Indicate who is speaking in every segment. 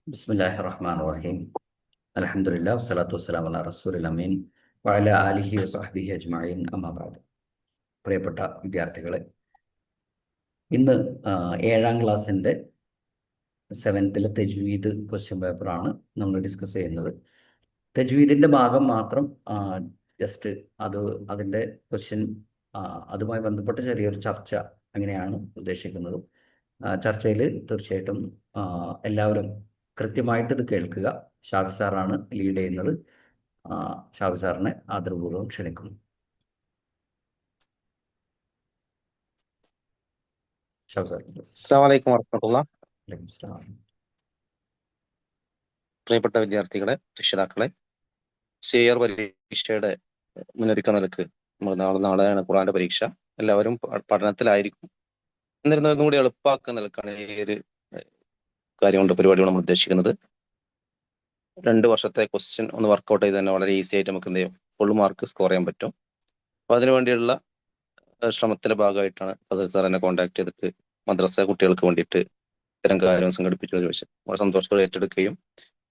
Speaker 1: ബിസ്മില്ലാഹിർ റഹ്മാനിർ റഹീം. അൽഹംദുലില്ലാഹി വസ്സലാത്തു വസ്സലാമു അലാ റസൂലിൽ അമീൻ വഅലാ ആലിഹി വസഹ്ബിഹി അജ്മഈൻ അമ്മാ ബഅദ്. പ്രിയപ്പെട്ട വിദ്യാർത്ഥികളെ, ഇന്ന് ഏഴാം ക്ലാസ്സിൻ്റെ സെവൻത്തിലെ തജ്വീദ് ക്വസ്റ്റ്യൻ പേപ്പറാണ് നമ്മൾ ഡിസ്കസ് ചെയ്യുന്നത്. തജ്വീദിൻ്റെ ഭാഗം മാത്രം ജസ്റ്റ് അതിൻ്റെ ക്വസ്റ്റ്യൻ അതുമായി ബന്ധപ്പെട്ട് ചെറിയൊരു ചർച്ച അങ്ങനെയാണ് ഉദ്ദേശിക്കുന്നത്. ചർച്ചയിൽ തീർച്ചയായിട്ടും എല്ലാവരും കൃത്യമായിട്ട് ഇത് കേൾക്കുക. ഷാഫി സാറാണ് ലീഡ് ചെയ്യുന്നത്. ഷാഫി സാറിനെ ആദരപൂർവ്വം ക്ഷണിക്കുന്നു. ഷാഫി സാർ.
Speaker 2: അസ്സലാമു അലൈക്കും വറഹ്മത്തുള്ളാഹി.
Speaker 1: വലൈക്കും സ്സലാം.
Speaker 2: പ്രിയപ്പെട്ട വിദ്യാർത്ഥികളെ, രക്ഷിതാക്കളെ, സിയർ പരീക്ഷയുടെ മുന്നൊരുക്ക നിലക്ക് നമ്മൾ നാളെയാണ് ഖുർആന്റെ പരീക്ഷ. എല്ലാവരും പഠനത്തിലായിരിക്കും. എന്നിരുന്നതും കൂടി എളുപ്പമാക്കുന്ന നിലക്കാണ് ഈ ഒരു കാര്യം കൊണ്ട് പരിപാടികൾ നമ്മൾ ഉദ്ദേശിക്കുന്നത്. 2 വർഷത്തെ ക്വസ്റ്റ്യൻ ഒന്ന് വർക്കൗട്ട് ചെയ്ത് തന്നെ വളരെ ഈസി ആയിട്ട് നമുക്ക് എന്ത് ചെയ്യും, ഫുൾ മാർക്ക് സ്കോർ ചെയ്യാൻ പറ്റും. അപ്പൊ അതിനു വേണ്ടിയുള്ള ശ്രമത്തിന്റെ ഭാഗമായിട്ടാണ് ഫസൽ സാർ എന്നെ കോൺടാക്ട് ചെയ്തിട്ട് മദ്രസ കുട്ടികൾക്ക് വേണ്ടിയിട്ട് ഇത്തരം കാര്യം സംഘടിപ്പിച്ചു ചോദിച്ചത്. വളരെ സന്തോഷത്തോടെ ഏറ്റെടുക്കുകയും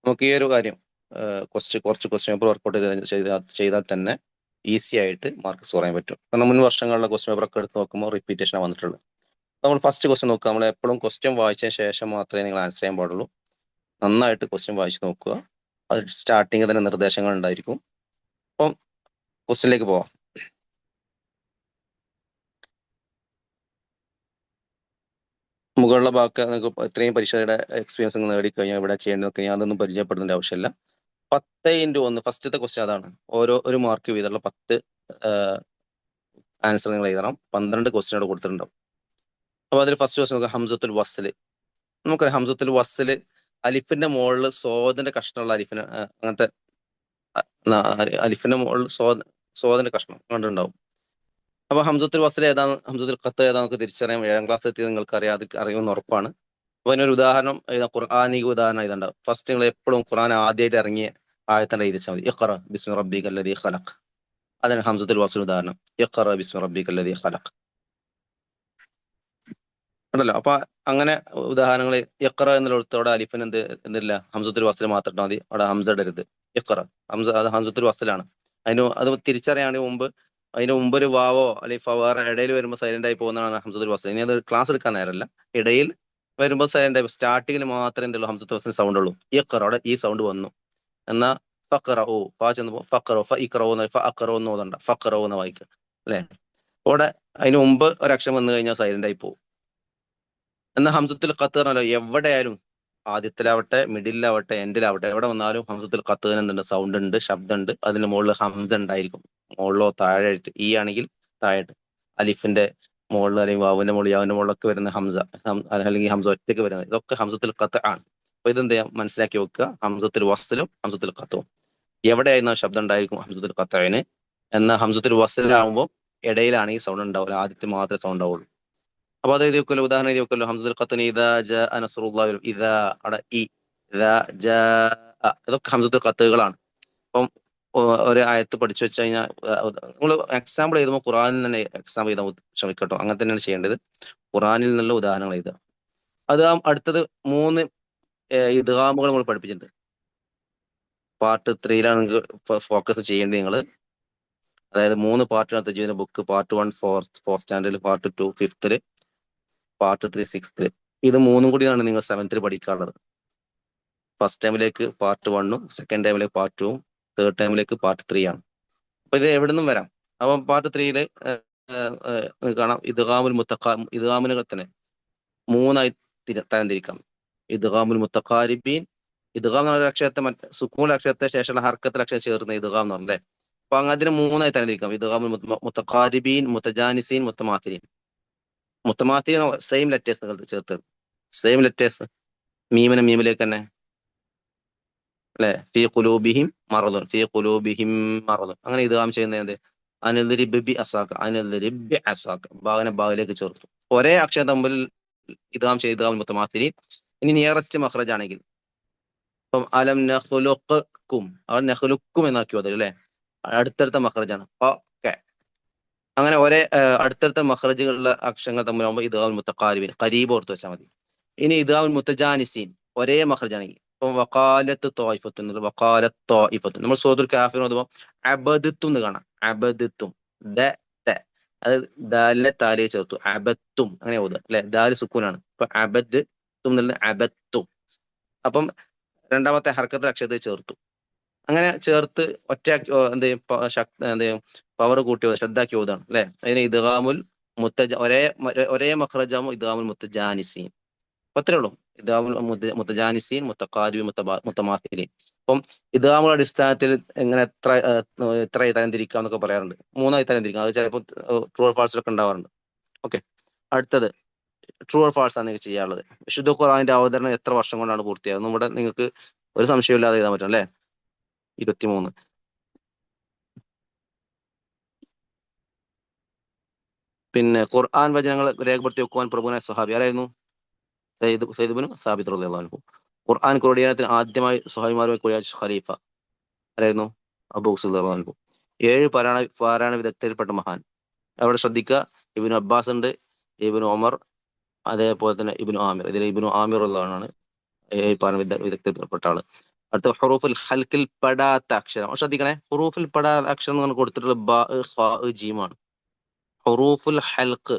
Speaker 2: നമുക്ക് ഈ ഒരു കാര്യം കുറച്ച് ക്വസ്റ്റ്യൻ പേപ്പർ വർക്കൗട്ട് ചെയ്താൽ തന്നെ ഈസി ആയിട്ട് മാർക്ക് സ്കോർ ചെയ്യാൻ പറ്റും. കാരണം മുൻ വർഷങ്ങളിലെ ക്വസ്റ്റ്യൻ പേപ്പർ ഒക്കെ എടുത്ത് നോക്കുമ്പോൾ റിപ്പീറ്റേഷൻ വന്നിട്ടുള്ളത്. നമ്മൾ ഫസ്റ്റ് ക്വസ്റ്റ്യൻ നോക്കുക. നമ്മൾ എപ്പോഴും ക്വസ്റ്റ്യൻ വായിച്ചതിന് ശേഷം മാത്രമേ നിങ്ങൾ ആൻസർ ചെയ്യാൻ പാടുള്ളൂ. നന്നായിട്ട് ക്വസ്റ്റ്യൻ വായിച്ച് നോക്കുക. അത് സ്റ്റാർട്ടിങ് തന്നെ നിർദ്ദേശങ്ങൾ ഉണ്ടായിരിക്കും. അപ്പം ക്വസ്റ്റ്യനിലേക്ക് പോവാം. മുകളിലുള്ള ഭാഗത്ത് നിങ്ങൾക്ക് ഇത്രയും പരീക്ഷയുടെ എക്സ്പീരിയൻസ് നേടിക്കഴിഞ്ഞാൽ ഇവിടെ ചെയ്യേണ്ടതൊക്കെ ഞാൻ അതൊന്നും പരിചയപ്പെടുത്തേണ്ട ആവശ്യമില്ല. 10x1 ഫസ്റ്റത്തെ ക്വസ്റ്റ്യൻ അതാണ്. ഒരു മാർക്ക് വീതമുള്ള 10 ആൻസർ നിങ്ങൾ എഴുതണം. 12 ക്വസ്റ്റ്യനോട് കൊടുത്തിട്ടുണ്ടാവും. അപ്പൊ അതിൽ ഫസ്റ്റ് ക്വസ്റ്റ്യൻ നോക്കുക, ഹംസത്തുൽ വസ്ല്. നമുക്കറിയാം ഹംസത്തുൽ വസ്ല് അലിഫിന്റെ മുകളിൽ സ്വാദിന്റെ കഷ്ണമുള്ള അലിഫിന് അങ്ങനത്തെ അലിഫിന്റെ മുകളിൽ സ്വാദിന്റെ കഷ്ണം കണ്ടുണ്ടാവും. അപ്പൊ ഹംസത്തുൽ വസ്ൽ ഏതാണ്, ഹംസത്തുൽ ഖത്ത് ഏതാ നമുക്ക് തിരിച്ചറിയാം. 7ാം ക്ലാസ് എത്തിയത് നിങ്ങൾക്ക് അറിയുമെന്ന് ഉറപ്പാണ്. അപ്പൊ അതിനൊരു ഉദാഹരണം ഖുർആനിക ഉദാഹരണം ഇതുണ്ടാവും. ഫസ്റ്റ് നിങ്ങൾ എപ്പോഴും ഖുർആൻ ആദ്യമായിട്ട് ഇറങ്ങിയ ആയത്തിന്റെ എഴുതിച്ചാൽ മതി. ഇഖ്റ ബിസ്മി റബ്ബിക അല്ലദീ ഖലഖ്. അതാണ് ഹംസത്തുൽ വസ്ൽ ഉദാഹരണം. ഇഖ്റ ബിസ്മി റബ്ബിക അല്ലദീ ഖലഖ് ഉണ്ടല്ലോ. അപ്പൊ അങ്ങനെ ഉദാഹരണങ്ങൾ ഇഖ്റ എന്നുള്ളടത്തോടെ അലിഫിന് എന്തില്ല, ഹംസത്തുൽ വസ്ൽ മാത്രം ഇട്ടാൽ മതി. അവിടെ ഹംസ ഇടരുത്. ഇഖ്റ അത് ഹംസത്തുൽ വസ്ലാണ്. അത് തിരിച്ചറിയാണെങ്കിൽ അതിന് മുമ്പ് ഒരു വാവോ അല്ലെങ്കിൽ വേറെ ഇടയിൽ വരുമ്പോൾ സൈലന്റ് ആയി പോകുന്നതാണ് ഹംസത്തുൽ വസ്ൽ. ഇനി അത് ക്ലാസ് എടുക്കാൻ നേരമല്ല, ഇടയിൽ വരുമ്പോൾ സൈലന്റ് ആയി. സ്റ്റാർട്ടിങ്ങിൽ മാത്രമേ എന്തുള്ളൂ ഹംസത്തുൽ വസ്ലിന് സൗണ്ട് ഉള്ളൂ. ഇഖ്റ അവിടെ ഈ സൗണ്ട് വന്നു. എന്നാ ഫഖറഉ ഫ ചെന്നപ്പോ ഫഖറു ഫഇഖറഉ ഫഅഖറഉ എന്ന് ഓതണ്ട, ഫഖറഉ എന്ന് വായിക്കുക അല്ലെ. അവിടെ അതിന് മുമ്പ് ഒരക്ഷരം വന്നു കഴിഞ്ഞാൽ സൈലന്റ് ആയി പോകും. എന്നാൽ ഹംസത്തുൽ ഖത്ത് പറഞ്ഞാലോ, എവിടെയായാലും ആദ്യത്തിലാവട്ടെ മിഡിലാവട്ടെ എൻഡിലാവട്ടെ എവിടെ വന്നാലും ഹംസത്തുൽ ഖത്തിന് എന്തുണ്ട്, സൗണ്ട് ഉണ്ട്, ശബ്ദമുണ്ട്. അതിന് മുകളിൽ ഹംസ ഉണ്ടായിരിക്കും. മുകളിലോ താഴെയായിട്ട്, ഈ ആണെങ്കിൽ താഴെയായിട്ട് അലിഫിന്റെ മുകളിൽ അല്ലെങ്കിൽ വാവിന്റെ മുകളിൽ യാവിന്റെ മുകളിലൊക്കെ വരുന്ന ഹംസ, അല്ലെങ്കിൽ ഹംസ ഒറ്റയ്ക്ക് വരുന്നത്, ഇതൊക്കെ ഹംസത്തുൽ ഖത്ത് ആണ്. അപ്പൊ ഇതെന്ത് ചെയ്യാം, മനസ്സിലാക്കി വെക്കുക. ഹംസത്തുൽ വസ്ലും ഹംസത്തുൽ ഖത്തും എവിടെയായിരുന്നു ആ ശബ്ദം ഉണ്ടായിരിക്കും ഹംസത്തുൽ ഖത്തന്. എന്നാൽ ഹംസത്തുൽ വസ്ലാകുമ്പോൾ ഇടയിലാണെങ്കിൽ സൗണ്ട് ഉണ്ടാവില്ല, ആദ്യത്തെ മാത്രമേ സൗണ്ട് ഉണ്ടാവുള്ളൂ. അപ്പൊ അത് എഴുതി വെക്കല്ലോ, ഉദാഹരണം എഴുതി വെക്കല്ലോ. ഹംസത്തുൽ ഖത്തിന് ഇദാ ജാഅ നസ്റുല്ലാഹി ഇദാ, അവിടെ ഇദാ ജാഅ, ഇതൊക്കെ ഹംസത്തുൽ ഖത്തുകളാണ്. അപ്പം ഒരു ആയത്ത് പഠിച്ചു വെച്ച് കഴിഞ്ഞാൽ നിങ്ങൾ എക്സാമ്പിൾ എഴുതുമ്പോൾ ഖുറാനിൽ തന്നെ എക്സാമ്പിൾ എഴുതാൻ ശ്രമിക്കട്ടോ. അങ്ങനെ തന്നെയാണ് ചെയ്യേണ്ടത്. ഖുറാനിൽ നിന്നുള്ള ഉദാഹരണങ്ങൾ എഴുതുക. അത് അടുത്തത് 3 ഇദ്ഗാമുകൾ നമ്മൾ പഠിപ്പിച്ചിട്ടുണ്ട്. പാർട്ട് 3യിലാണ് നിങ്ങൾക്ക് ഫോക്കസ് ചെയ്യേണ്ടത് നിങ്ങൾ. അതായത് 3 പാർട്ടിനകത്ത് ചെയ്യുന്ന ബുക്ക്. പാർട്ട് 1 4th സ്റ്റാൻഡേർഡിൽ, പാർട്ട് 2 5th, പാർട്ട് 3 6th. ഇത് 3 കൂടിയാണ് നിങ്ങൾ 7th പഠിക്കാനുള്ളത്. ഫസ്റ്റ് ടൈമിലേക്ക് പാർട്ട് 1ഉം, സെക്കൻഡ് ടൈമിലേക്ക് പാർട്ട് 2ഉം, തേർഡ് ടൈമിലേക്ക് പാർട്ട് 3 ആണ്. അപ്പൊ ഇത് എവിടെ നിന്നും വരാം. അപ്പം പാർട്ട് 3യില് കാണാം ഇദ്ഗാമിനെ തന്നെ 3ആയി തരംതിരിക്കാം. ഇദ്ഗാമുൽ മുത്തഖാരിബീൻ, ഇദ്ഗാം എന്ന അക്ഷരത്തെ സുക്കൂൺ അക്ഷരത്തെ ശേഷമുള്ള ഹർക്കത്തിൽ അക്ഷരം ചേർന്ന ഇദ്ഗാം എന്ന് പറഞ്ഞല്ലേ. അപ്പൊ അതിന് 3ആയി തരംതിരിക്കാം. ഇദ്ഗാമുൽ മുത്തഖാരിബീൻ, മുത്തജാനിസീൻ, മുത്തമാസിലീൻ. മുത്തമാസിലീൻ സെയിം ലെറ്റേഴ്സ് നിങ്ങൾ ചേർത്ത്, സെയിം ലെറ്റേഴ്സ് മീമിലേക്ക് തന്നെ അല്ലെ. ഫീ ഖുലൂബിഹിം മറദുൻ, ഫീ ഖുലൂബിഹിം മറദുൻ. അങ്ങനെ ഇദ്ഗാം ചെയ്യുന്നത് അനദ്രിബ് ബി അസാക, അനദ്രിബ് ബി അസാക, ബാഗിലേക്ക് ചേർത്തു. ഒരേ അക്ഷരം തമ്മിൽ ഇദ്ഗാം ചെയ്ത് മുത്തമാസിലീൻ. ഇനി നിയറസ്റ്റ് മഖ്റജ് ആണെങ്കിൽ ഇപ്പം അലം നഖ്ലുഖുക്കും, അവർ നഖ്ലുക്കും എന്നാക്കി വന്നത് അല്ലെ. അടുത്തടുത്ത മഖ്റജാണ്. ഓക്കെ. അങ്ങനെ ഒരേ അടുത്തടുത്ത മഖ്റജുകളുള്ള അക്ഷരങ്ങൾ തമ്മിലാകുമ്പോൾ ഇദ്ഗാമുൽ മുത്തഖാരിബീൻ, ഖരീബ് ഓർത്ത് വെച്ചാൽ മതി. ഇനി ഇദ്ഗാമുൽ മുത്തജാനിസീൻ ഒരേ മഖ്റജാണെങ്കിൽ ഇപ്പൊ വക്കാലത്ത് തോയിഫത്തു എന്നുള്ള വക്കാലത്ത് തോയിഫത്തു. നമ്മൾ സൂറത്തുൽ കാഫിർ ഓതുമ്പോൾ അബദത്തും എന്ന് കാണാം. അബദത്തും ദ ത അത് ദാലിലെ താലിയെ ചേർത്തു അബത്തും അങ്ങനെ ഓതുക അല്ലെ. ദാല് സുക്കൂനാണ്. ഇപ്പൊ അബദ് തും എന്നുള്ള അബത്തും. അപ്പം രണ്ടാമത്തെ ഹർക്കത്തിൽ അക്ഷരത്തെ ചേർത്തു. അങ്ങനെ ചേർത്ത് ഒറ്റ എന്ത് ചെയ്യും എന്ത് ചെയ്യും പവർ കൂട്ടി ശ്രദ്ധാക്കി ഓതാണ് അല്ലെ. അതിന് ഇദ്ഗാമുൽ ഒരേ മഖ്റജാമു ഇദ്ഗാമുൽ മുത്തജാനിസീൻ. അപ്പൊ അത്രേ ഉള്ളൂ. ഇദ്ഗാമുൽ മുത്തജാനിസീൻ മുത്തഖാരിബി മുത്തമാസിലീൻ. അപ്പം ഇദ്ഗാമുൽ അടിസ്ഥാനത്തിൽ എങ്ങനെ എത്ര തരംതിരിക്കാം എന്നൊക്കെ പറയാറുണ്ട്. മൂന്നായി തരംതിരിക്കാം. അത് ചിലപ്പോൾ ട്രൂ ഓർ ഫാൾസിലൊക്കെ ഉണ്ടാവാറുണ്ട്. ഓക്കെ, അടുത്തത് ട്രൂ ഓർ ഫാൾസ് ആണ് നിങ്ങൾക്ക് ചെയ്യാനുള്ളത്. വിശുദ്ധ ഖുർആനിന്റെ അവതരണം എത്ര വർഷം കൊണ്ടാണ് പൂർത്തിയായത്? നമ്മുടെ നിങ്ങൾക്ക് ഒരു സംശയമില്ലാതെ എഴുതാൻ പറ്റും അല്ലെ. 23. പിന്നെ ഖുർആൻ വചനങ്ങൾ രേഖപ്പെടുത്തി വെക്കുവാൻ പ്രഭുനായ സഹാബി ആരായിരുന്നു? സയ്യിദ് ഇബ്നു സാബിത്ത് റളിയല്ലാഹു അൻഹു. ഖുർആൻ ക്രോഡീകരണത്തിന് ആദ്യമായി സ്വഹാബിമാരുമായി കൂടിയായ ഖലീഫ ആരായിരുന്നു? അബൂ ബക്കർ റളിയല്ലാഹു അൻഹു. 7 പാരായണ വിദഗ്ധരിൽപ്പെട്ട മഹാൻ. അവിടെ ശ്രദ്ധിക്കുക, ഇബ്നു അബ്ബാസ് ഉണ്ട്, ഇബ്നു ഉമർ, അതേപോലെ തന്നെ ഇബ്നു ആമിർ. ഇതിൽ ഇബ്നു ആമിർ ഉള്ളതാണ് 7 പാരായണ വിദഗ്ധരിൽപ്പെട്ട ആള്. അടുത്ത ഹുറൂഫുൽ ഹൽക്കിൽ പെടാത്ത അക്ഷരം. ശ്രദ്ധിക്കണേ, ഹുറൂഫിൽ പെടാത്ത അക്ഷരം എന്ന് കൊടുത്തിട്ടുള്ള ബ ഖ ജീമാണ്. ഹുറൂഫുൽ ഹൽക്ക്.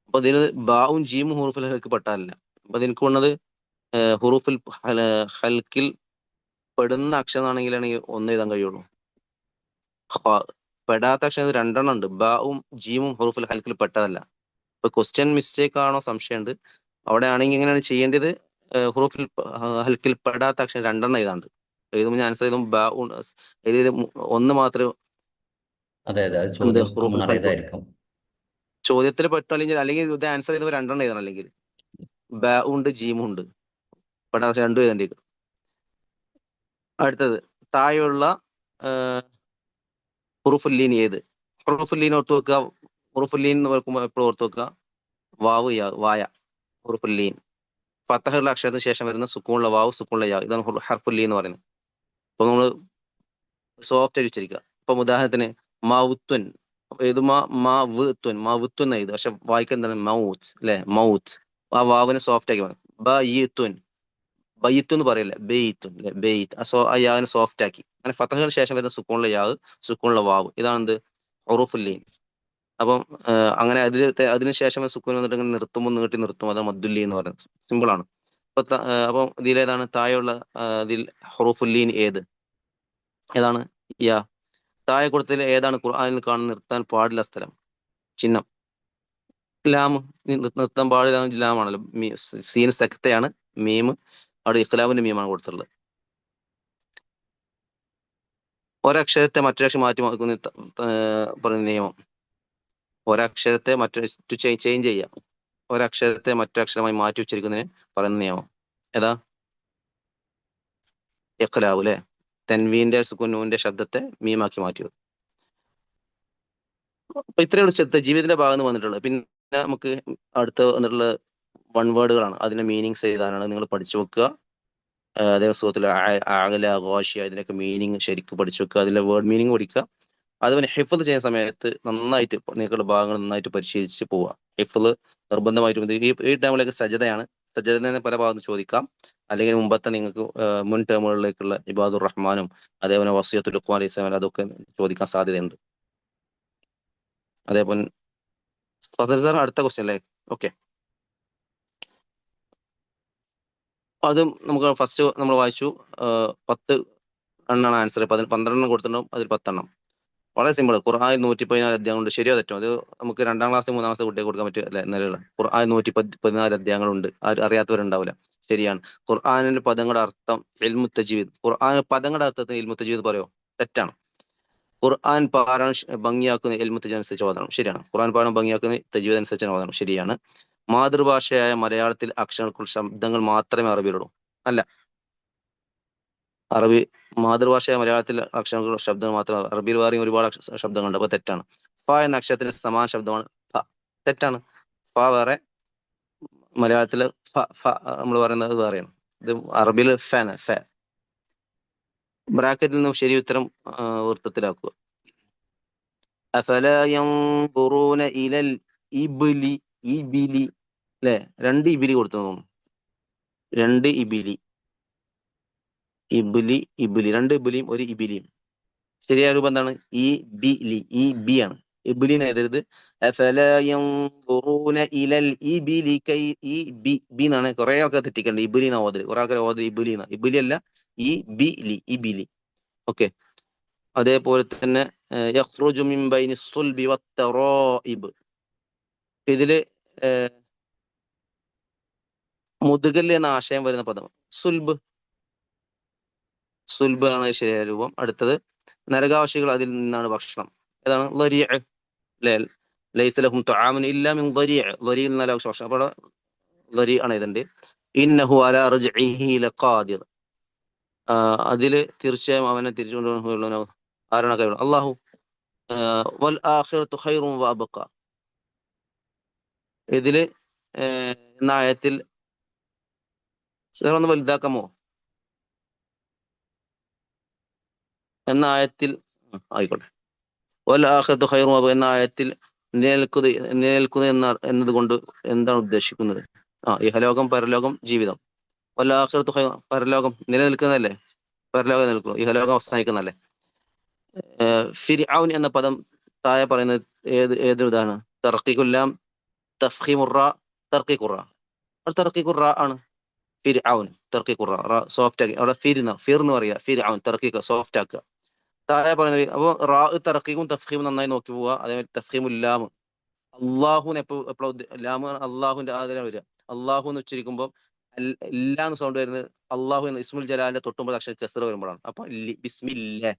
Speaker 2: അപ്പൊ ഇതിന് ബാവും ജീമും ഹുറൂഫുൽ ഹൽക്ക് പെട്ടാലല്ല. അപ്പൊ എനിക്ക് വന്നത് ഹുറൂഫുൽ ഹൽക്കിൽ പെടുന്ന അക്ഷരം ആണെങ്കിലാണ് ഒന്ന് എഴുതാൻ കഴിയുള്ളൂ. പെടാത്ത അക്ഷരം 2 ഉണ്ട്. ബാവും ജീമും ഹുറൂഫുൽ ഹൽക്കിൽ പെട്ടതല്ല. ഇപ്പൊ ക്വസ്റ്റ്യൻ മിസ്റ്റേക്ക് ആണോ സംശയമുണ്ട്. അവിടെ ആണെങ്കിൽ എങ്ങനെയാണ് ചെയ്യേണ്ടത്? ഹുറൂഫിൽ ഹൽക്കിൽ പെടാത്ത അക്ഷരം 2 എഴുതാണ്ട്. എഴുതുമ്പോൾ ഞാൻ ആൻസർ എഴുതും ബാ ഇതിൽ ഒന്ന് മാത്രമേ
Speaker 1: അതെ അതെ, അത്
Speaker 2: എന്ത്
Speaker 1: ചോദ്യം
Speaker 2: ഹുറൂഫുൽ ഹൽക്ക്
Speaker 1: മാറിയതായിരിക്കും.
Speaker 2: ചോദ്യത്തിൽ പെട്ടോ അല്ലെങ്കിൽ ഇത് ആൻസർ ചെയ്തപ്പോൾ 2 എഴുതണം. അല്ലെങ്കിൽ ബാ ഉണ്ട് ജീമും ഉണ്ട്, പെടാത്ത 2 എഴുതേണ്ടി വരും. അടുത്തത് താഴെയുള്ള ഹുറൂഫുല്ലീൻ ഏത്? ഹുറൂഫുല്ലീൻ ഓർത്ത് വെക്കുക. ഹുറൂഫുല്ലീൻ എന്ന് പറയുമ്പോൾ എപ്പോഴും ഓർത്ത് വെക്കുക വാവ് വായ. ഹുറൂഫുല്ലീൻ ഫത്തഹുള്ള അക്ഷരത്തിന് ശേഷം വരുന്ന സുക്കൂണുള്ള വാവ് സുക്കൂണുള്ള യാ, ഇതാണ് ഹർഫുല്ലീൻ എന്ന് പറയുന്നത്. അപ്പൊ നമ്മൾ സോഫ്റ്റ് ആയിട്ട് ഉച്ചരിക്കുക. ഇപ്പം ഉദാഹരണത്തിന് മൗത്തുൻ ഇത് മൗത്തുൻ ഇത്, പക്ഷെ വായിക്കാൻ എന്താണ് മൗത്ത് അല്ലെ. മൗത്ത് ആ വാവിനെ സോഫ്റ്റ് ആക്കി വേണം. ബയ്ത്തുൻ എന്ന് പറയല്ലേ, ബെയ്ത്തുൻ അല്ലെ, ബെയ്ത്ത്. ആ യാവിനെ സോഫ്റ്റ് ആക്കി. അങ്ങനെ ഫത്തഹുള്ള ശേഷം വരുന്ന സുക്കൂണുള്ള യാവ് സുക്കൂണുള്ള വാവ്, ഇതാണ് എന്ത് ഹുറൂഫുല്ലീൻ. അപ്പം അങ്ങനെ അതിനുശേഷം സുക്കൂൻ വന്നിട്ട് ഇങ്ങനെ നിർത്തുമ്പോൾ നീട്ടി നിർത്തും, അതാണ് മദ്ദുല്ലി എന്ന് പറയുന്നത്. സിമ്പിൾ ആണ്. അപ്പം ഇതിലേതാണ് താഴെയുള്ള ഇതിൽ ഹുറൂഫുല്ലീൻ ഏതാണ്? യാ. താഴെ കൊടുത്തതിൽ ഏതാണ് ഖുർആനിൽ കാണുന്ന നിർത്താൻ പാടില്ല സ്ഥലം? ചിഹ്നം ലാം. നിർത്താൻ പാടില്ല ലാമാണല്ലോ. സീൻ സക്തയാണ്, മീം അവിടെ ഇഖ്ലാബിന്റെ മീമാണ് കൊടുത്തിട്ടുള്ളത്. ഒരക്ഷരത്തെ മറ്റൊരക്ഷരം മാറ്റി പറയുന്ന നിയമം. ഒരക്ഷരത്തെ മറ്റൊരു ചേഞ്ച് ചെയ്യാം. ഒരക്ഷരത്തെ മറ്റൊരക്ഷരമായി മാറ്റി ഉച്ചരിക്കുന്നതിന് പറയുന്ന നിയമം ഏതാ? ഇഖ്ലാബ് അല്ലെ. തൻവീന്റെ സുക്കൂനിന്റെ ശബ്ദത്തെ മീമാക്കി മാറ്റിയത്. അപ്പൊ ഇത്രയുള്ള ജീവിതത്തിന്റെ ഭാഗത്ത് നിന്ന് വന്നിട്ടുള്ളത്. പിന്നെ നമുക്ക് അടുത്ത വന്നിട്ടുള്ള 1 വേർഡുകളാണ്. അതിന്റെ മീനിങ്സ് എഴുതാനാണ്. നിങ്ങൾ പഠിച്ചു വെക്കുക. അതേ സുഹൃത്തില് ആഗല ഗോഷ്യ ഇതിനൊക്കെ മീനിങ് ശരിക്കും പഠിച്ചു വെക്കുക. അതിലെ വേർഡ് മീനിങ് പഠിക്കുക. അതുപോലെ ഹിഫ്ള് ചെയ്യുന്ന സമയത്ത് നന്നായിട്ട് നിങ്ങളുടെ ഭാഗങ്ങൾ നന്നായിട്ട് പരിശീലിച്ച് പോവുക. ഹിഫ്ള് നിർബന്ധമായിട്ടും ഈ ടൈമിലേക്ക് സജദയാണ്. സജദ പല ഭാഗത്ത് ചോദിക്കാം. അല്ലെങ്കിൽ മുമ്പത്തെ നിങ്ങൾക്ക് മുൻ ടേമുകളിലേക്കുള്ള ഇബാദുർ റഹ്മാനും അതേപോലെ വസിയത്തുൽ ലുഖ്മാൻ അലൈഹി സ്വലാം അതൊക്കെ ചോദിക്കാൻ സാധ്യതയുണ്ട്. അതേപോലെ ഫസൽ സാർ അടുത്ത ക്വസ്റ്റ്യൻ അല്ലേ? ഓക്കെ, അതും നമുക്ക് ഫസ്റ്റ് നമ്മൾ വായിച്ചു. 10 എണ്ണാണ് ആൻസർ. 12 കൊടുത്തിട്ടുണ്ടാവും, അതിൽ 10 എണ്ണം. വളരെ സിമ്പിൾ. ഖുർആനിൽ 114 അധ്യായങ്ങളുണ്ട്. ശരിയോ തെറ്റോ? അത് നമുക്ക് 2ാം ക്ലാസ് 3ാം ക്ലാസ് കുട്ടിയെ കൊടുക്കാൻ പറ്റിയ നിലയുള്ള ഖുർആൻ 114 അധ്യായങ്ങളുണ്ട്. അറിയാത്തവരുണ്ടാവില്ല. ശരിയാണ്. ഖുർആനിന്റെ പദങ്ങളുടെ അർത്ഥം ഇൽമു തജ്വീദ്. ഖുർആൻ പദങ്ങളുടെ അർത്ഥത്തിന് ഇൽമു തജ്വീദ് പറയോ? തെറ്റാണ്. ഖുർആൻ പാരായണം ഭംഗിയാക്കുന്ന ഇൽമു തജ്വീദ് അനുസരിച്ച് ഓതണം. ശരിയാണ്. ഖുർആൻ പാരായണം ഭംഗിയാക്കുന്ന തജ്വീദ് അനുസരിച്ച് ഓതണം. ശരിയാണ്. മാതൃഭാഷയായ മലയാളത്തിൽ അക്ഷരങ്ങൾക്കുള്ള ശബ്ദങ്ങൾ മാത്രമേ അറബിയിലുള്ളൂ. അല്ല, അറബി മാതൃഭാഷയായ മലയാളത്തിൽ അക്ഷരങ്ങൾ ശബ്ദങ്ങൾ മാത്രം. അറബിയിൽ വേറെയും ഒരുപാട് ശബ്ദങ്ങളുണ്ട്. അപ്പൊ തെറ്റാണ്. ഫ എന്ന അക്ഷരത്തിന് സമാന ശബ്ദമാണ് ഫ. തെറ്റാണ്. ഫ വേറെ, മലയാളത്തില് നമ്മൾ പറയുന്നത് വേറെയാണ്. ഇത് അറബിയിൽ ഫാണ്. ഫ. ബ്രാക്കറ്റിൽ നിന്നും ശരി ഉത്തരം വൃത്തത്തിലാക്കുക. അഫലാ യൻദുറൂന ഇലൽ ഇബ്ലി. ഇബിലി അല്ലെ, 2 ഇബിലി കൊടുത്തു തോന്നുന്നു. രണ്ട് ഇബിലി, ഇബിലി ഇബിലി, രണ്ട് ഇബിലിയും ഒരു ഇബിലിയും. ശരിയായ രൂപം എന്താണ്? ഈ ബി ലി, ഈ ബി ആണ്. ഇബിലിന്ന് എഴുതരുത്. അഫലാ യൻദുറൂന ഇലൽ ഇബിലി കൈ, ഈ ബി ബി എന്നാണ് കുറെ ആൾക്കാർ തെറ്റിക്കണ്ട്. ഇബിലി എന്നാ ഓതല്, കുറെ ആൾക്കാർ ഓതല് ഇബിലി എന്നാ. ഇബിലി അല്ല, ഈ ബി ലി, ഇബിലി. ഓക്കെ. അതേപോലെ തന്നെ യഖ്റുജു മിൻ ബൈനി സുൽബി വത്തറായിബ്. ഇതില് മുതുകല് എന്ന ആശയം വരുന്ന പദം സുൽബ്. സുൽബ് ആണ് ശരിയായ രൂപം. അടുത്തത് നരകാവശികൾ അതിൽ നിന്നാണ് ഭക്ഷണം. ഏതാണ്? ലരിഅ. അല്ലേ? ലൈസ ലഹും തുആമുൻ ഇല്ലാ മിൻ ലരിഅ. ലരി എന്നല്ല ഭക്ഷണം. അപ്പോൾ ലരി ആണ് ഇതിന്റെ. ഇന്നഹു അലാ റജ്ഇഹി ലഖാദിർ. അതില് തീർച്ചയായും അവനെ തിരിച്ചുകൊണ്ടുള്ള ആരാണ് കഴിവ്? അള്ളാഹു. വൽ ആഖിറത്തു ഖൈറുൻ വഅബ്ഖ. ഇതില് എന്ന ആയത്തിൽ ഒന്ന് വലുതാക്കാമോ? എന്ന ആയത്തിൽ ആയിക്കോട്ടെ. വൽ ആഖിറത്തു ഖൈറുൻ വഅബ്ഖ എന്ന ആയത്തിൽ നിലനിൽക്കുക എന്നതുകൊണ്ട് എന്താണ് ഉദ്ദേശിക്കുന്നത്? ഇഹലോകം, പരലോകം, ജീവിതം. വൽ ആഖിറത്തു ഖൈറുൻ, പരലോകം നിലനിൽക്കുന്നതല്ലേ? പരലോകം നിലനിൽക്കുന്നു, ഇഹലോകം അവസാനിക്കുന്നതല്ലേ? ഫിർഔൻ എന്ന പദം താഴെ പറയുന്നത് ഏതൊരു ഇതാണ്? തർക്കിക്കുല്ലാം, തഫ്ഖീമുറ, തർക്കിഖുറ. തർക്കിഖുറ ആണ് ഫിർഔൻ. തർക്കിഖുറ സോഫ്റ്റ് ആക്കി അവിടെ ഫിർ എന്ന് പറയുക. ഫിർഔൻ തർക്കിക്ക് സോഫ്റ്റ് ആക്കുക. താഴെ പറയുന്നത് അപ്പൊ റാ തർക്കിക്കും തഫ്ഖീമും നന്നായി നോക്കി പോവുക. അതേപോലെ തഫ്ഖീമുല്ലാം. അള്ളാഹുവിന് എപ്പോഴും ലാമ് അള്ളാഹുവിന്റെ ആദരം വരിക. അള്ളാഹു എന്ന് ഉച്ചരിക്കുമ്പോൾ ഇല്ലാന്ന് സൗണ്ട് വരുന്നത് അള്ളാഹു എന്ന ഇസ്മുൽ ജലാലിന്റെ തൊട്ടുമ്പോൾ അക്ഷരം കസ്റ വരുമ്പോഴാണ്. അപ്പൊ ബിസ്മില്ലാ,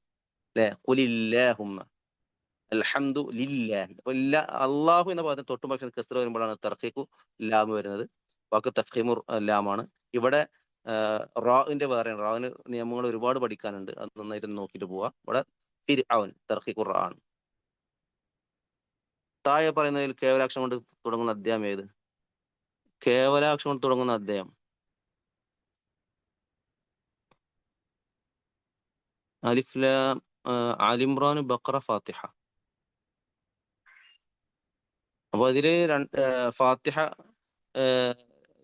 Speaker 2: അല്ലെ? ഖുലില്ലാഹുമ്മ അൽഹംദു ലില്ലാഹി. അപ്പൊ അള്ളാഹു എന്ന പദത്തിന് തൊട്ടുമ്പോൾ കസ്റ വരുമ്പോഴാണ് തർഖീഖു ലാം വരുന്നത്. വാക്ക് തഫ്ഖീമു ലാമാണ്. ഇവിടെ റാഇന്റെ വേറെയാണ്. റാവിന് നിയമങ്ങൾ ഒരുപാട് പഠിക്കാനുണ്ട്. അത് നന്നായിട്ട് നോക്കിയിട്ട് പോവാ. ഇവിടെ ഫിർഔൻ തർഖീഖു റാ ആണ്. താഴെ പറയുന്നതിൽ കേവലാക്ഷം കൊണ്ട് തുടങ്ങുന്ന അധ്യായം ഏത്? കേവലാക്ഷം കൊണ്ട് തുടങ്ങുന്ന അധ്യായം അലിഫ് ലാം, ആലിമ്രാൻ, ബഖറ, ഫാത്തിഹ. അപ്പൊ ഇതില് ഫാത്തിഹ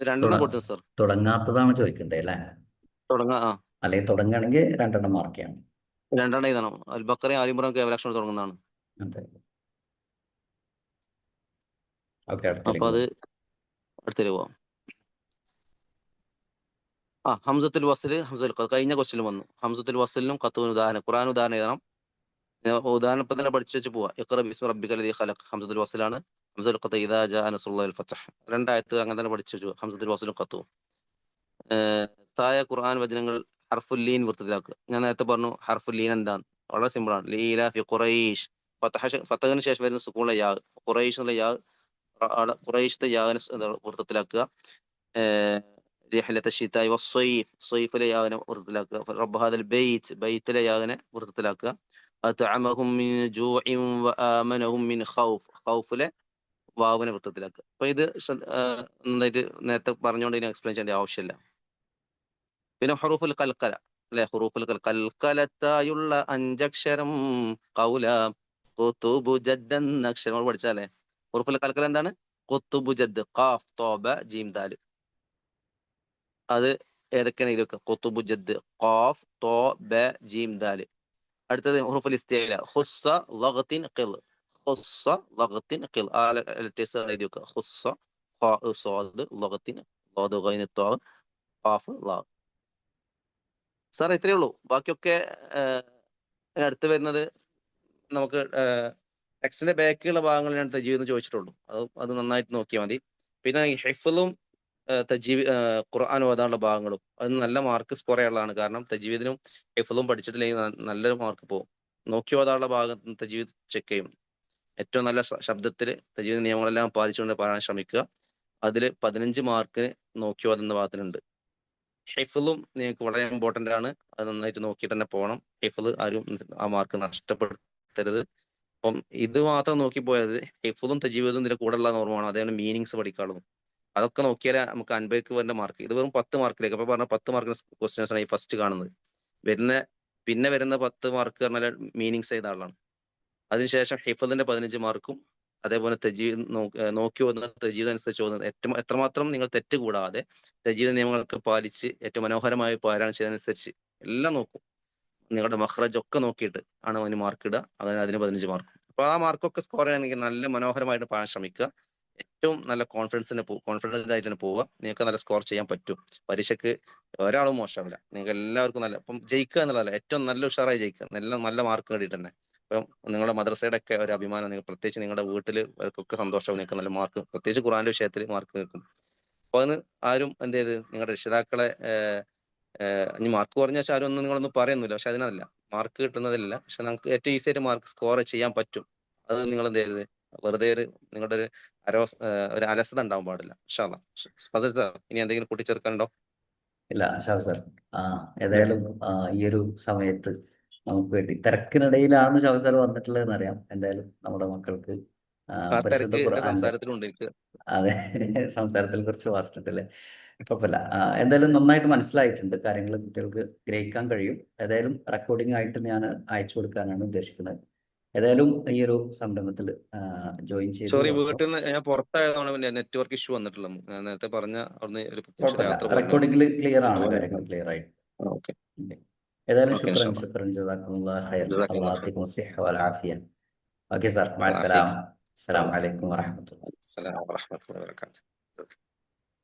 Speaker 2: രണ്ടെണ്ണം കൊടുത്തു സർ.
Speaker 1: തുടങ്ങാത്തതാണ് ചോദിക്കണ്ടേ അല്ലേ?
Speaker 2: തുടങ്ങാ.
Speaker 1: അല്ലെങ്കിൽ തുടങ്ങുകയാണെങ്കിൽ രണ്ടെണ്ണം മാർക്ക് ചെയ്യണം.
Speaker 2: രണ്ടെണ്ണം എഴുതണം. അൽ ബക്കറ, ആലിമ്രാൻ കേവലാക്ഷം തുടങ്ങുന്നതാണ്.
Speaker 1: അതെ. ഓക്കെ,
Speaker 2: അപ്പൊ
Speaker 1: അടുത്തേക്ക്
Speaker 2: അത്
Speaker 1: പോകും.
Speaker 2: അടുത്തേക്ക് പോവാം. ഹംസത്തുൽ വസ്ൽ, ഹംസത്തുൽ ഖത്ത് കഴിഞ്ഞ ക്വസ്റ്റിലും വന്നു. ഹംസത്തുൽ വസ്ലിനും ഖത്തുവിനും ഉദാഹരണം, ഖുർആൻ ഉദാഹരണം എഴുതണം. ഉദാഹരണം ഇപ്പൊ തന്നെ പഠിച്ചു വെച്ച് പോവാ. ഇഖ്റ ബിസ്മി റബ്ബിക്കൽ ലദീ ഖലഖ് ഹംസത്തുൽ വസ്ലാണ്. ഹംസത്തുൽ ഖത്ത് ഇദാ ജാഅ നസ്റുല്ലാഹി വൽ ഫത്ഹ്. രണ്ടായത്ത് അങ്ങനെ തന്നെ പഠിച്ചു വെച്ചു. ഹംസത്തുൽ വസ്ലും ഖത്തും. താഴെ ഖുർആൻ വചനങ്ങൾ ഹർഫുൽ ലീൻ വൃത്തത്തിലാക്കുക. ഞാൻ നേരത്തെ പറഞ്ഞു ഹർഫുൽ ലീൻ എന്താന്ന്. വളരെ സിമ്പിൾ ആണ്. ലീലാഫി ഖുറൈശ്. ഫത്തഹിന് ശേഷം വരുന്ന സുക്കൂണിലെ യാ, ഖുറൈശ് എന്നുള്ള യാ, ഖുറൈശിന്റെ യാവിനെ വൃത്തത്തിലാക്കുക. റിഹ്ലത ശിതാഇ വസ്സൈഫ്, സ്വൈഫിലെ യാവിനെ വൃത്തത്തിലാക്കുക. റബ്ബ് ഹാദൽ ബൈത്ത്, ബൈത്തിലെ യാവിനെ വൃത്തത്തിലാക്കുക. അത്അമഹും മിൻ ജൂഇൻ വആമനഹും മിൻ ഖൗഫ്, ഖൗഫിലെ വാവിനെ വൃത്തത്തിലാക്കുക. അപ്പൊ ഇത് നന്നായിട്ട് നേരത്തെ പറഞ്ഞുകൊണ്ട് ഇനി എക്സ്പ്ലെയിൻ ചെയ്യേണ്ട ആവശ്യമില്ല. പിന്നെ ഹുറൂഫുൽ കൽക്കല, അല്ലെ? ഹുറൂഫുൽ കൽക്കലത്തായുള്ള അഞ്ചക്ഷരം കൗല ഖുതുബു ജദ്ദ് എന്ന അക്ഷരം നമ്മൾ പഠിച്ചാലേ. ഹുറൂഫുൽ കൽക്കല എന്താണ്? ഖുതുബു ജദ്ദ്, ഖാഫ് തോ ബ ജീം ദാൽ. അത് ഏതൊക്കെയാണ് ഇതൊക്കെ? ഖുതുബു ജദ്ദ്, ഖാഫ് തോ ബ ജീം ദാൽ. അടുത്തത് ഹുറൂഫുൽ ഇസ്തിഅല, ഖുസ്സ ലഗ്തിൻ ഖിൽ, ഖുസ്സ ലഗ്തിൻ ഖിൽ. ലെറ്റേഴ്സ് എഴുതി വെക്കുക. ഖുസ്സ ഖാ സ്വാദ് ലഗ്തിൻ ളാദ് ഗൈൻ തോ ഖാഫ് ലാ. സാർ ഇത്രയേ ഉള്ളൂ. ബാക്കിയൊക്കെ അടുത്ത് വരുന്നത് നമുക്ക് ടെക്സ്റ്റിന്റെ ബാക്കിയുള്ള ഭാഗങ്ങളിലാണ് തജീവ് എന്ന് ചോദിച്ചിട്ടുള്ളൂ. അത് നന്നായിട്ട് നോക്കിയാൽ മതി. പിന്നെ ഈ ഹിഫ്ളും തജീവ് ഖുർആൻ ഓതാനുള്ള ഭാഗങ്ങളും അത് നല്ല മാർക്ക് സ്കോർ ചെയ്യാനുള്ളതാണ്. കാരണം തജീവിദിനും ഹിഫ്ളും പഠിച്ചിട്ടില്ലെങ്കിൽ നല്ലൊരു മാർക്ക് പോകും. നോക്കി ഓതാനുള്ള ഭാഗത്ത് തജീവ് ചെക്ക് ചെയ്യും. ഏറ്റവും നല്ല ശബ്ദത്തിൽ തജീവിദ് നിയമങ്ങളെല്ലാം പാലിച്ചുകൊണ്ട് പറയാൻ ശ്രമിക്കുക. അതിൽ 15 മാർക്ക് നോക്കി ഓതുന്ന ഭാഗത്തിനുണ്ട്. ഹിഫ്ളും നിങ്ങൾക്ക് വളരെ ഇമ്പോർട്ടന്റ് ആണ്. അത് നന്നായിട്ട് നോക്കിയിട്ട് തന്നെ പോകണം. ഹിഫ്ള് ആരും ആ മാർക്ക് നഷ്ടപ്പെടുത്തരുത്. അപ്പം ഇത് മാത്രം നോക്കി പോയത് ഹിഫ്ളും തജീവിദും ഇതിന്റെ കൂടെ ഉള്ള ഓർമ്മയാണ്. അതേപോലെ മീനിങ്സ് പഠിക്കാനുള്ളതും അതൊക്കെ നോക്കിയാലേ നമുക്ക് 50ക്ക് വരുന്ന മാർക്ക്. ഇത് വെറും 10 മാർക്കിലേക്ക്. അപ്പൊ പറഞ്ഞ 10 മാർക്കിന് ക്വസ്റ്റ്യൻസ് ആണ് ഈ ഫസ്റ്റ് കാണുന്നത്. പിന്നെ വരുന്ന 10 മാർക്ക് പറഞ്ഞാൽ മീനിങ്സ് ചെയ്ത ആളാണ്. അതിനുശേഷം ഹിഫ്ളിന്റെ 15 മാർക്കും അതേപോലെ തജീദ് നോക്കി ഓതുന്ന തജീദ് അനുസരിച്ച് ഓതുന്നത് എത്രമാത്രം നിങ്ങൾ തെറ്റ് കൂടാതെ തജീദ് നിയമങ്ങളൊക്കെ പാലിച്ച് ഏറ്റവും മനോഹരമായി പാരായണം ചെയ്യുന്നതനുസരിച്ച് എല്ലാം നോക്കും. നിങ്ങളുടെ മഖ്റജ് ഒക്കെ നോക്കിയിട്ട് ആണ് അവന് മാർക്ക് ഇടുക. അതിന് 15 മാർക്ക്. അപ്പൊ ആ മാർക്കൊക്കെ സ്കോർ ചെയ്യണമെങ്കിൽ നല്ല മനോഹരമായിട്ട് പാടാൻ ശ്രമിക്കുക. ഏറ്റവും നല്ല കോൺഫിഡന്റ് ആയിട്ട് തന്നെ പോവുക. നിങ്ങൾക്ക് നല്ല സ്കോർ ചെയ്യാൻ പറ്റും. പരീക്ഷയ്ക്ക് ഒരാളും മോശമാവില്ല. നിങ്ങൾക്ക് എല്ലാവർക്കും നല്ല ഇപ്പം ജയിക്കുക എന്നുള്ളതല്ല, ഏറ്റവും നല്ല ഉഷാറായി ജയിക്കുക, നല്ല നല്ല മാർക്ക് നേടിയിട്ട് തന്നെ. ഇപ്പം നിങ്ങളുടെ മദ്രസയുടെ ഒക്കെ ഒരു അഭിമാനം, നിങ്ങൾ പ്രത്യേകിച്ച് നിങ്ങളുടെ വീട്ടിൽ അവർക്കൊക്കെ സന്തോഷവും, നിങ്ങൾക്ക് നല്ല മാർക്ക്, പ്രത്യേകിച്ച് ഖുർആന്റെ വിഷയത്തിൽ മാർക്ക് നിൽക്കും. അപ്പൊ അതിന് ആരും എന്ത് ചെയ്ത് നിങ്ങളുടെ രക്ഷിതാക്കളെ ഇനി മാർക്ക് കുറഞ്ഞ വെച്ചാൽ ആരും ഒന്നും നിങ്ങളൊന്നും പറയുന്നില്ല. പക്ഷെ അതിനല്ല, മാർക്ക് കിട്ടുന്നതില്ല. പക്ഷെ നമുക്ക് ഏറ്റവും ഈസി ആയിട്ട് മാർക്ക് സ്കോർ ചെയ്യാൻ പറ്റും. അത് നിങ്ങൾ എന്ത് ചെയ്യരുത്, വെറുതെ നിങ്ങളുടെ ഒരു അലസത ഉണ്ടാവാൻ പാടില്ല. ഇൻഷാ അല്ലാ. ഫസൽ സാർ, ഇനി എന്തെങ്കിലും കൂട്ടിച്ചേർക്കാനുണ്ടോ?
Speaker 1: ഇല്ല ഷാഫി സാർ, ഏതായാലും ഈ ഒരു സമയത്ത് നമുക്ക് വേണ്ടി തിരക്കിനിടയിലാണ് ഷാഫി സാർ വന്നിട്ടുള്ളതെന്ന് അറിയാം. എന്തായാലും നമ്മുടെ മക്കൾക്ക്
Speaker 2: ആ
Speaker 1: പരിശുദ്ധ
Speaker 2: തിരക്ക് എന്റെ
Speaker 1: ഖുർആന്റെ,
Speaker 2: സംസാരത്തിലുണ്ട് എനിക്ക്.
Speaker 1: അതെ, സംസാരത്തിൽ കുറച്ച് വാസ്റ്റുണ്ടല്ലേ. കുഴപ്പമില്ല. എന്തായാലും നന്നായിട്ട് മനസ്സിലായിട്ടുണ്ട്. കാര്യങ്ങൾ കുട്ടികൾക്ക് ഗ്രഹിക്കാൻ കഴിയും. ഏതായാലും റെക്കോർഡിംഗ് ആയിട്ട് ഞാൻ അയച്ചു കൊടുക്കാനാണ് ഉദ്ദേശിക്കുന്നത്. ഏതായാലും ഈ ഒരു സംരംഭത്തിൽ ജോയിൻ
Speaker 2: സോറി,
Speaker 1: ചെയ്തതോടൊപ്പം
Speaker 2: വീട്ടിൽ നിന്ന് ഞാൻ പുറത്തായതാണ് പിന്നെ നെറ്റ്വർക്ക് ഇഷ്യൂ വന്നിട്ടുള്ളത്. ഞാൻ നേരത്തെ പറഞ്ഞ അവിടുന്ന് ഒരു നിമിഷം
Speaker 1: കുഴപ്പമില്ല,
Speaker 2: യാത്ര പോകേണ്ടി
Speaker 1: റെക്കോർഡിംഗിൽ ക്ലിയർ ആണ്,
Speaker 2: വന്നു.
Speaker 1: കാര്യങ്ങൾ ക്ലിയർ ആയി.
Speaker 2: Okay
Speaker 1: okay. ഏതായാലും
Speaker 2: ഓക്കെ,
Speaker 1: ശുക്രൻ
Speaker 2: ഇൻഷാ അല്ലാ.
Speaker 1: ശുക്രൻ ജസാക്കുമുല്ലാഹ് ഖൈർ.
Speaker 2: ജസാക്കല്ലാഹ്
Speaker 1: അല്ലാഹു
Speaker 2: ഖൈർ.
Speaker 1: യഅതികും സിഹ്ഹ വൽ ആഫിയ. ഓക്കെ സാർ,
Speaker 2: അല്ലാഹ് യാഫീക്.
Speaker 1: മഅസ്സലാമ. അസ്സലാമു അലൈക്കും വറഹ്മത്തുള്ളാഹി.
Speaker 2: അസ്സലാമു അലൈക്കും വറഹ്മത്തുള്ളാഹി വബറകാതുഹു.